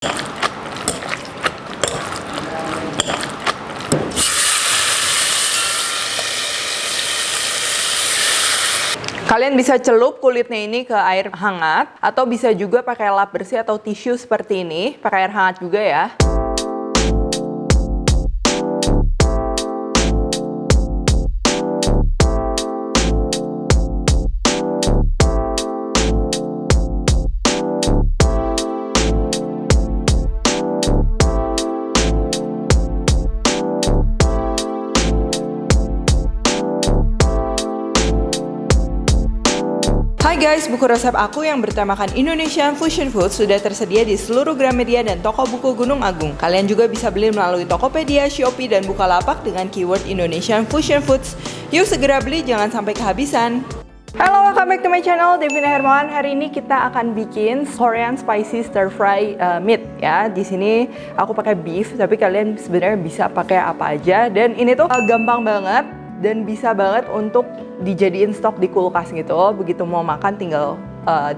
Kalian bisa celup kulitnya ini ke air hangat, atau bisa juga pakai lap bersih atau tisu seperti ini, pakai air hangat juga ya. Hai guys, buku resep aku yang bertemakan Indonesian Fusion Food sudah tersedia di seluruh Gramedia dan toko buku Gunung Agung. Kalian juga bisa beli melalui Tokopedia, Shopee, dan Bukalapak dengan keyword Indonesian Fusion Foods. Yuk segera beli, jangan sampai kehabisan. Halo, welcome back to my channel, Devina Hermawan. Hari ini kita akan bikin Korean spicy stir fry meat ya. Di sini aku pakai beef, tapi kalian sebenarnya bisa pakai apa aja. Dan ini tuh gampang banget dan bisa banget untuk dijadiin stok di kulkas gitu. Begitu mau makan tinggal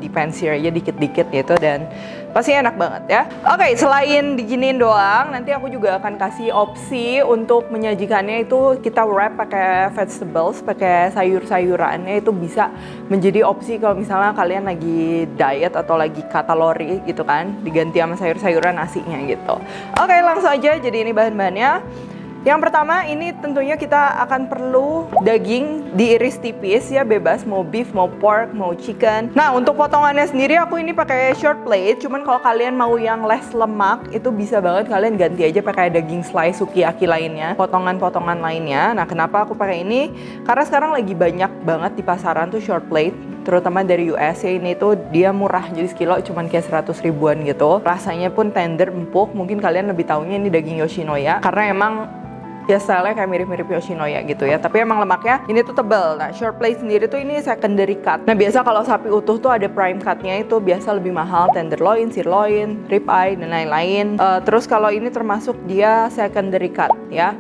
dipensir aja dikit-dikit gitu, dan pasti enak banget ya. Oke, selain diginiin doang, nanti aku juga akan kasih opsi untuk menyajikannya itu kita wrap pakai vegetables, pakai sayur-sayurannya. Itu bisa menjadi opsi kalau misalnya kalian lagi diet atau lagi cut kalori gitu kan, diganti sama sayur-sayuran nasinya gitu. Oke, langsung aja. Jadi ini bahan-bahannya. Yang pertama, ini tentunya kita akan perlu daging diiris tipis ya, bebas mau beef, mau pork, mau chicken. Nah, untuk potongannya sendiri aku ini pakai short plate. Cuman kalau kalian mau yang less lemak, itu bisa banget kalian ganti aja pakai daging slice sukiyaki lainnya, potongan-potongan lainnya. Nah, kenapa aku pakai ini? Karena sekarang lagi banyak banget di pasaran tuh short plate, terutama dari US ya. Ini tuh dia murah, jadi sekilo cuman kayak 100 ribuan gitu. Rasanya pun tender, empuk. Mungkin kalian lebih taunya ini daging Yoshinoya, karena emang ya stylenya kayak mirip-mirip Yoshinoya gitu ya, tapi emang lemaknya ini tuh tebal. Nah, short plate sendiri tuh ini secondary cut. Nah, biasa kalau sapi utuh tuh ada prime cutnya, itu biasa lebih mahal, tenderloin, sirloin, rib eye, dan lain-lain. Terus kalau ini termasuk dia secondary cut ya.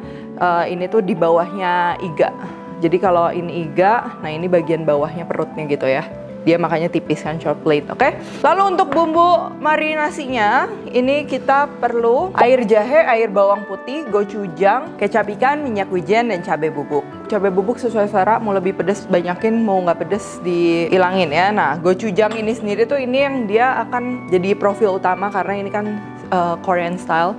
Ini tuh di bawahnya iga. Jadi kalau ini iga, nah ini bagian bawahnya perutnya gitu ya. Dia makanya tipis kan short plate, oke? Lalu untuk bumbu marinasinya, ini kita perlu air jahe, air bawang putih, gochujang, kecap ikan, minyak wijen, dan cabai bubuk. Cabai bubuk sesuai selera, mau lebih pedas banyakin, mau nggak pedas dihilangin ya. Nah, gochujang ini sendiri tuh ini yang dia akan jadi profil utama karena ini kan Korean style.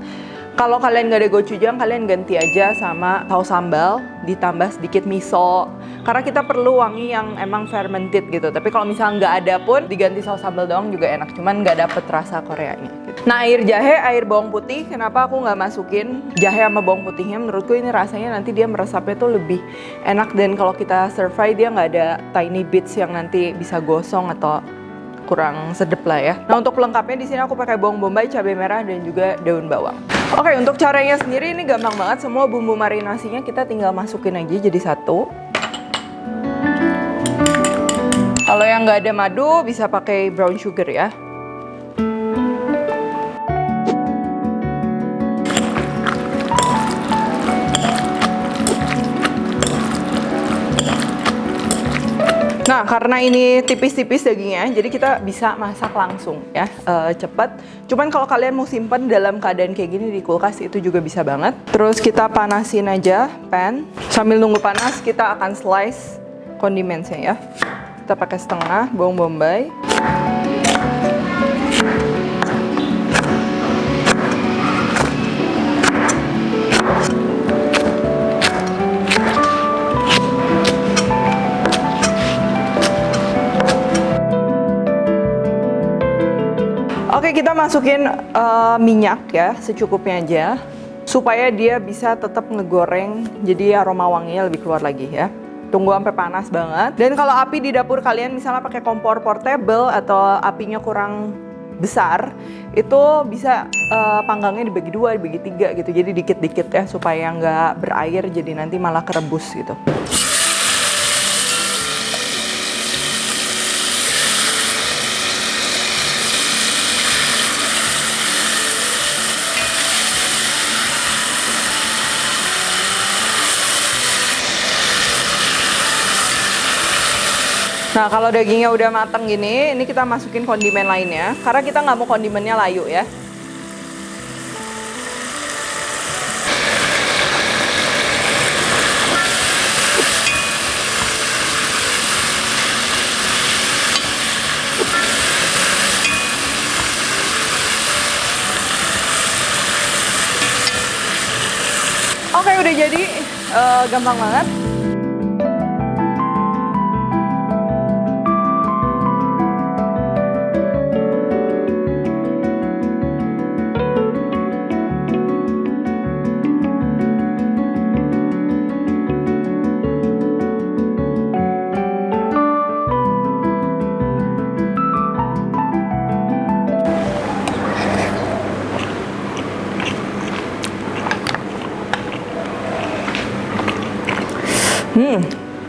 Kalau kalian nggak ada gochujang, kalian ganti aja sama saus sambal, ditambah sedikit miso. Karena kita perlu wangi yang emang fermented gitu. Tapi kalau misalnya nggak ada pun, diganti saus sambal doang juga enak. Cuman nggak dapet rasa Koreanya gitu. Nah, air jahe, air bawang putih, kenapa aku nggak masukin jahe sama bawang putihnya? Menurutku ini rasanya nanti dia meresapnya tuh lebih enak. Dan kalau kita stir fry, dia nggak ada tiny bits yang nanti bisa gosong atau kurang sedep lah ya. Nah, untuk pelengkapnya di sini aku pakai bawang bombay, cabai merah, dan juga daun bawang. Oke, untuk caranya sendiri ini gampang banget. Semua bumbu marinasinya kita tinggal masukin aja jadi satu. Kalau yang nggak ada madu bisa pakai brown sugar ya. Nah, karena ini tipis-tipis dagingnya, jadi kita bisa masak langsung ya, cepet. Cuman kalau kalian mau simpen dalam keadaan kayak gini di kulkas itu juga bisa banget. Terus kita panasin aja pan. Sambil nunggu panas, kita akan slice kondimennya ya. Kita pakai setengah bawang bombay. Oke, kita masukin minyak ya, secukupnya aja. Supaya dia bisa tetap ngegoreng, jadi aroma wanginya lebih keluar lagi ya. Tunggu sampai panas banget. Dan kalau api di dapur kalian misalnya pakai kompor portable atau apinya kurang besar, itu bisa panggangnya dibagi dua, dibagi tiga gitu. Jadi dikit-dikit ya, supaya nggak berair, jadi nanti malah kerebus gitu. Nah, kalau dagingnya udah mateng gini, ini kita masukin kondimen lainnya. Karena kita nggak mau kondimennya layu ya. Oke, udah jadi, gampang banget.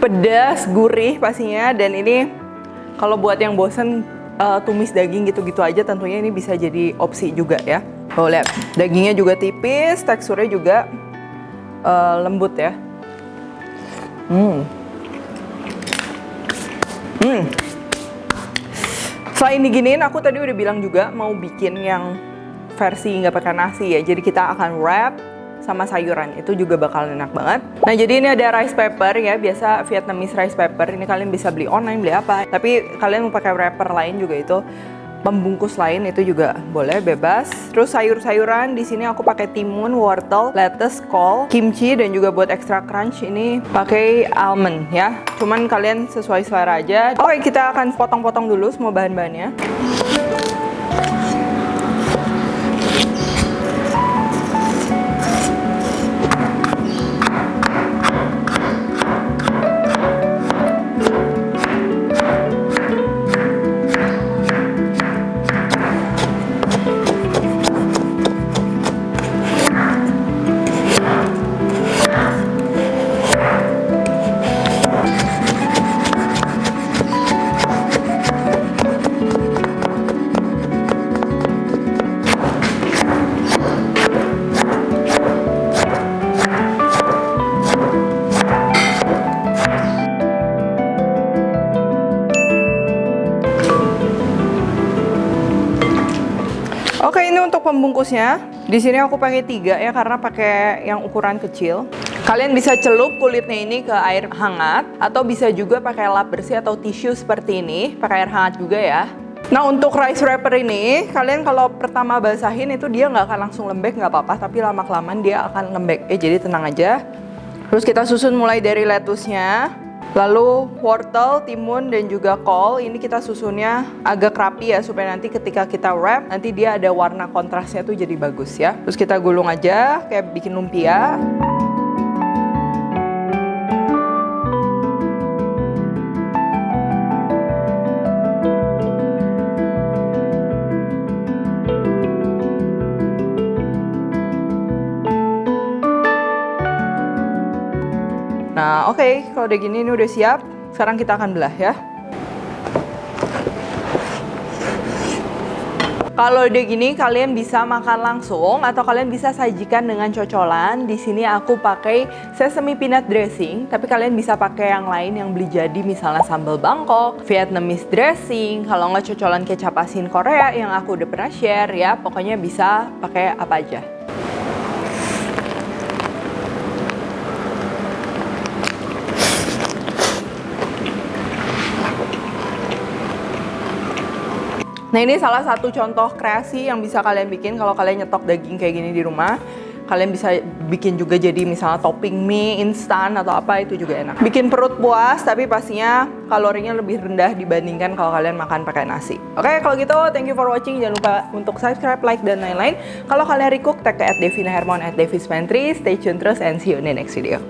Pedas, gurih pastinya, dan ini kalau buat yang bosen tumis daging gitu-gitu aja, tentunya ini bisa jadi opsi juga ya. Oh, lihat, dagingnya juga tipis, teksturnya juga lembut ya. Selain diginiin, aku tadi udah bilang juga mau bikin yang versi nggak pakai nasi ya. Jadi kita akan wrap sama sayuran, itu juga bakal enak banget. Nah, jadi ini ada rice paper ya, biasa Vietnamese rice paper. Ini kalian bisa beli online, beli apa. Tapi kalian mau pakai wrapper lain juga, itu pembungkus lain itu juga boleh, bebas. Terus sayur-sayuran di sini aku pakai timun, wortel, lettuce, kol, kimchi, dan juga buat extra crunch ini pakai almond ya. Cuman kalian sesuai selera aja. Oke, kita akan potong-potong dulu semua bahan-bahannya. Oke, ini untuk pembungkusnya. Di sini aku pakai 3 ya, karena pakai yang ukuran kecil. Kalian bisa celup kulitnya ini ke air hangat, atau bisa juga pakai lap bersih atau tisu seperti ini, pakai air hangat juga ya. Nah, untuk rice wrapper ini, kalian kalau pertama basahin itu dia nggak akan langsung lembek, nggak apa-apa, tapi lama-kelamaan dia akan lembek. Jadi tenang aja. Terus kita susun mulai dari lettuce-nya. Lalu wortel, timun, dan juga kol, ini kita susunnya agak rapi ya, supaya nanti ketika kita wrap, nanti dia ada warna kontrasnya tuh jadi bagus ya. Terus kita gulung aja, kayak bikin lumpia. Nah, oke, kalau udah gini ini udah siap. Sekarang kita akan belah ya. Kalau udah gini, kalian bisa makan langsung atau kalian bisa sajikan dengan cocolan. Di sini aku pakai sesame peanut dressing, tapi kalian bisa pakai yang lain yang beli jadi, misalnya sambal Bangkok, Vietnamese dressing, kalau nggak cocolan kecap asin Korea yang aku udah pernah share ya. Pokoknya bisa pakai apa aja. Nah, ini salah satu contoh kreasi yang bisa kalian bikin kalau kalian nyetok daging kayak gini di rumah. Kalian bisa bikin juga jadi misalnya topping mie instan atau apa, itu juga enak. Bikin perut puas, tapi pastinya kalorinya lebih rendah dibandingkan kalau kalian makan pakai nasi. Oke, kalau gitu thank you for watching. Jangan lupa untuk subscribe, like, dan lain-lain. Kalau kalian recook, tag ke @devinahermon @devispantry. Stay tune terus and see you in the next video.